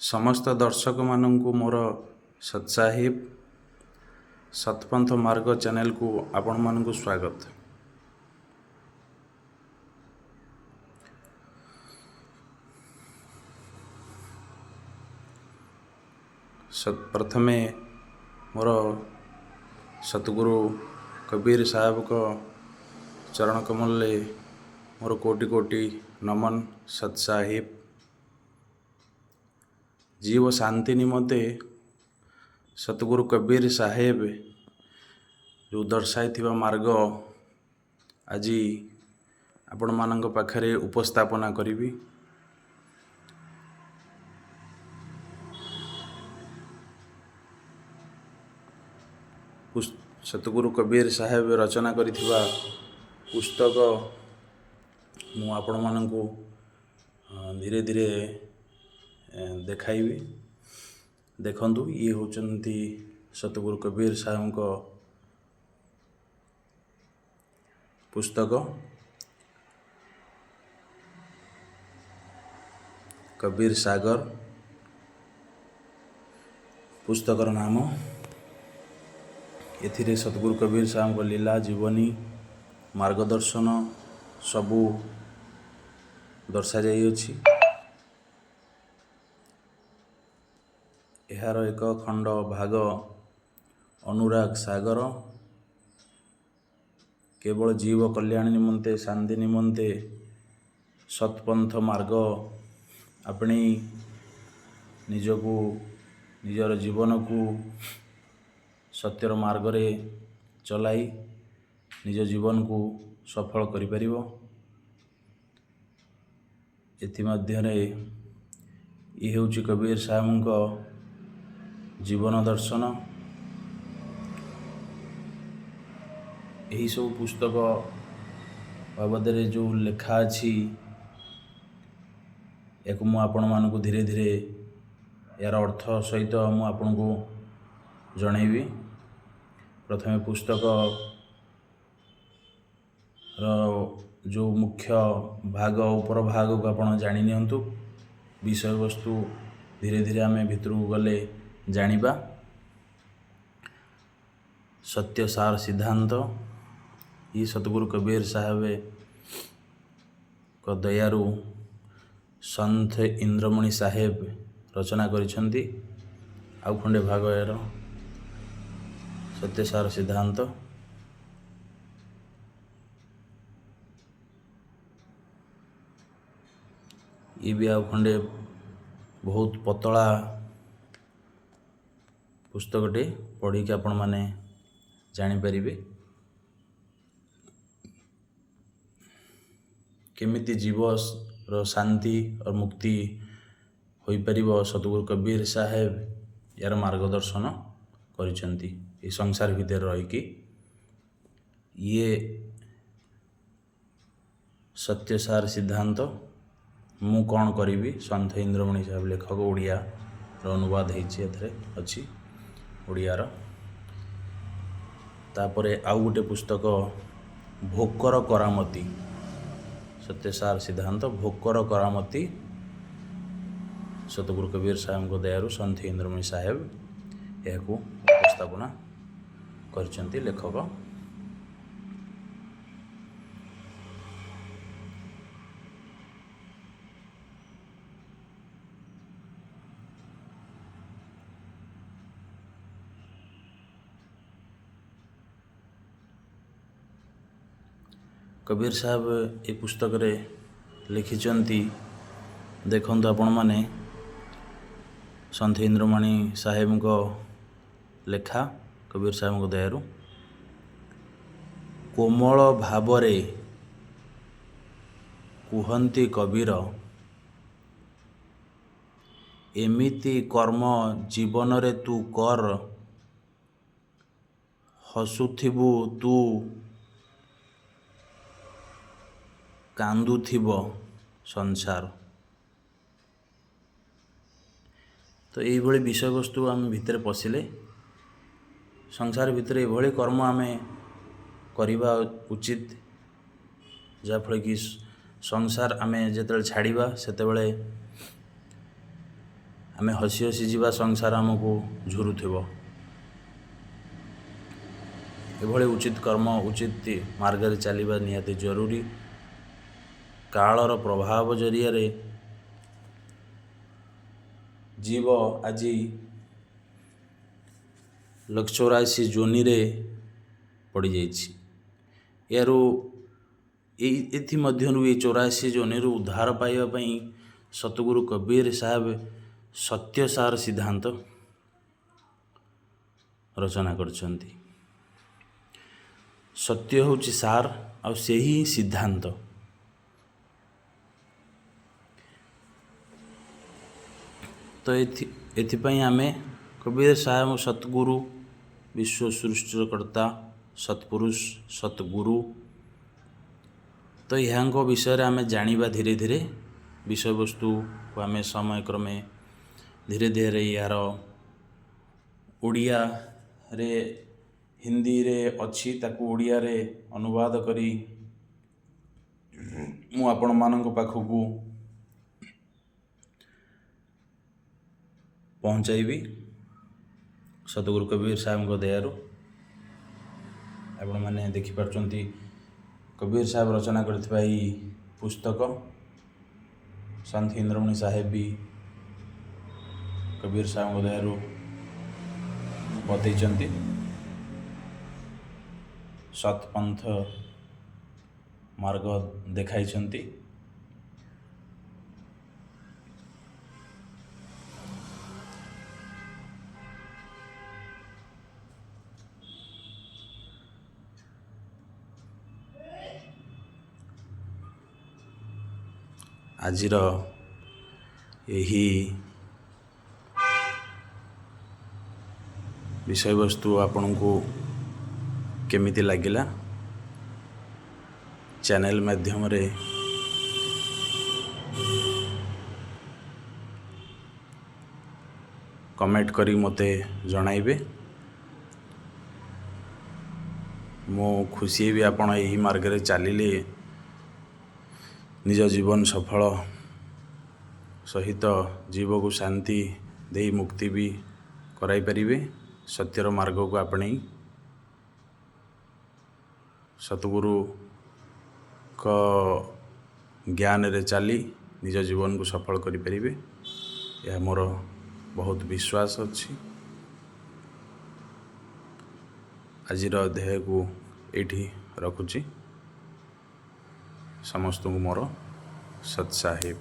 समस्त दर्शक मानू मोर सत्साहिब सतपंथ मार्ग चैनल को आपण मानू स्वागत। प्रथमे मोर सतगुरु कबीर साहब को चरण कमल मोर कोटि कोटि नमन सत्साहिब। जीव शांति निमंते सतगुरु कबीर साहेब जो दर्शाई मार्ग आज आपण मानक पाखरे उपस्थापना करी। सतगुरु कबीर साहेब रचना करिथिबा पुस्तक मु आपण मानकु धीरे धीरे देखाइबी। देखंतु ये होचंती सतगुरु कबीर साहेब को पुस्तक कबीर सागर। पुस्तकर नाम एथिरे सतगुरु कबीर साहब लीला जीवनी मार्गदर्शन सबू दर्शा जाइछि। यार एक खंड भाग अनुराग सागर केवल जीव कल्याण निमंते शांति निमंते सतपंथ मार्ग अपनी निजको निजर जीवन को सत्यर मार्ग रे चलाई निज जीवन को सफल करि परिबो। एथि मध्यरे ये हेउछि कबीर साहब को जीवन दर्शन। यही सब पुस्तक बाबद जो लेखा अछि एक मु आपण मानकु धीरे धीरे यार अर्थ सहित मु आपण को जणैबी। प्रथमे पुस्तक जो मुख्य भाग ऊपर भाग को आपण जानि नियंतु। विषय वस्तु धीरे धीरे आमे भितरु गले जानिबा। सत्य सार सिद्धांत ये सतगुरु कबीर साहब को दयारु संत इंद्रमणि साहेब रचना करिछंती। आउ खंडे भाग यार सत्य सार सिद्धांत। ये भी आउ खंडे बहुत पतला पुस्तकटे पढ़ी के आपण माने जानि परिबे केमिति जीव रो शांति और मुक्ति होई परिबो। सतगुरु कबीर साहेब यार मार्गदर्शन करिसेंती ए संसार भीतर रही कि ये सत्य सार सिद्धांत मु कौन करी। संत इंद्रमणि साहेब लेखक ओडिया रो अनुवाद होइछि एथरे अछि ओडिया रो। तापरे आउ गोटे पुस्तक भोकर करामती सत्य सार सिद्धांत भोकर करामती सतगुरु कबीर साहेब को दयारु संत इंद्रमणि साहेब यह उपस्थापना करछंती लेखक। कबीर साहब ए पुस्तक रे लिखिचंती देखंतु आपण माने संत इंद्रमणि साहेब को लेखा कबीर साहेब को दयारु। कोमल भावरे कुहंती कबीर एमिति कर्म जीवन रे तू कर हसुथिबु तू कांदुथिब संसार। तो यही भली विषय वस्तु आम भितर पशिले संसार भितर ये कर्म आमे करिबा उचित जाफल कि संसार आमे जेतले छाड़िबा सेतेबेले ଆମେ ହସି ହସି ଯିବା, ସଂସାର ଆମକୁ ଝୁରୁଥିବ। ଏଭଳି ଉଚିତ କର୍ମ, ଉଚିତ ମାର୍ଗରେ ଚାଲିବା ନିହାତି ଜରୁରୀ। କାଳର ପ୍ରଭାବ ଜରିଆରେ ଜୀବ ଆଜି 184 ଯୋନିରେ ପଡ଼ିଯାଇଛି। ଏଥିମଧ୍ୟରୁ ଏ 84 ଯୋନିରୁ ଉଦ୍ଧାର ପାଇବା ପାଇଁ ସତଗୁରୁ କବୀର ସାହେବ ସତ୍ୟସାର ସିଦ୍ଧାନ୍ତ ରଚନା କରିଛନ୍ତି। ସତ୍ୟ ହେଉଛି ସାର, ଆଉ ସେହି ସିଦ୍ଧାନ୍ତ। ତ ଏଥିପାଇଁ ଆମେ କବୀର ସାହେବ ସତଗୁରୁ, ବିଶ୍ୱ ସୃଷ୍ଟିକର୍ତ୍ତା, ସତ୍ପୁରୁଷ, ସତଗୁରୁ, ତ ଏହାଙ୍କ ବିଷୟରେ ଆମେ ଜାଣିବା। ଧୀରେ ଧୀରେ ବିଷୟବସ୍ତୁକୁ ଆମେ ସମୟକ୍ରମେ ଧୀରେ ଧୀରେ ଏହାର ଓଡ଼ିଆରେ, ହିନ୍ଦୀରେ ଅଛି, ତାକୁ ଓଡ଼ିଆରେ ଅନୁବାଦ କରି ମୁଁ ଆପଣମାନଙ୍କ ପାଖକୁ ପହଞ୍ଚାଇବି ସତଗୁରୁ କବୀର ସାହେବଙ୍କ ଦୟାରୁ। ଆପଣମାନେ ଦେଖିପାରୁଛନ୍ତି କବୀର ସାହେବ ରଚନା କରିଥିବା ଏହି ପୁସ୍ତକ। ସନ୍ଥ ଇନ୍ଦ୍ରମଣି ସାହେବ ବି କବୀର ସାହେବଙ୍କ ଦୟାରୁ ବତେଇଛନ୍ତି। ସତ୍ପନ୍ଥ ମାର୍ଗ ଦେଖାଇଛନ୍ତି। ଆଜିର ଏହି ବିଷୟବସ୍ତୁ ଆପଣଙ୍କୁ କେମିତି ଲାଗିଲା? ଚ୍ୟାନେଲ ମାଧ୍ୟମରେ କମେଣ୍ଟ କରି ମୋତେ ଜଣାଇବେ। ମୁଁ ଖୁସି ହେବି ଆପଣ ଏହି ମାର୍ଗରେ ଚାଲିଲେ ନିଜ ଜୀବନ ସଫଳ ସହିତ ଜୀବକୁ ଶାନ୍ତି ଦେଇ ମୁକ୍ତି ବି କରାଇ ପାରିବେ। ସତ୍ୟର ମାର୍ଗକୁ ଆପଣେଇ ସତଗୁରୁଙ୍କ ଜ୍ଞାନରେ ଚାଲି ନିଜ ଜୀବନକୁ ସଫଳ କରିପାରିବେ, ଏହା ମୋର ବହୁତ ବିଶ୍ୱାସ ଅଛି। ଆଜିର ଅଧ୍ୟାୟକୁ ଏଇଠି ରଖୁଛି। ସମସ୍ତଙ୍କୁ ମୋର ସତ୍ ସାହେବ।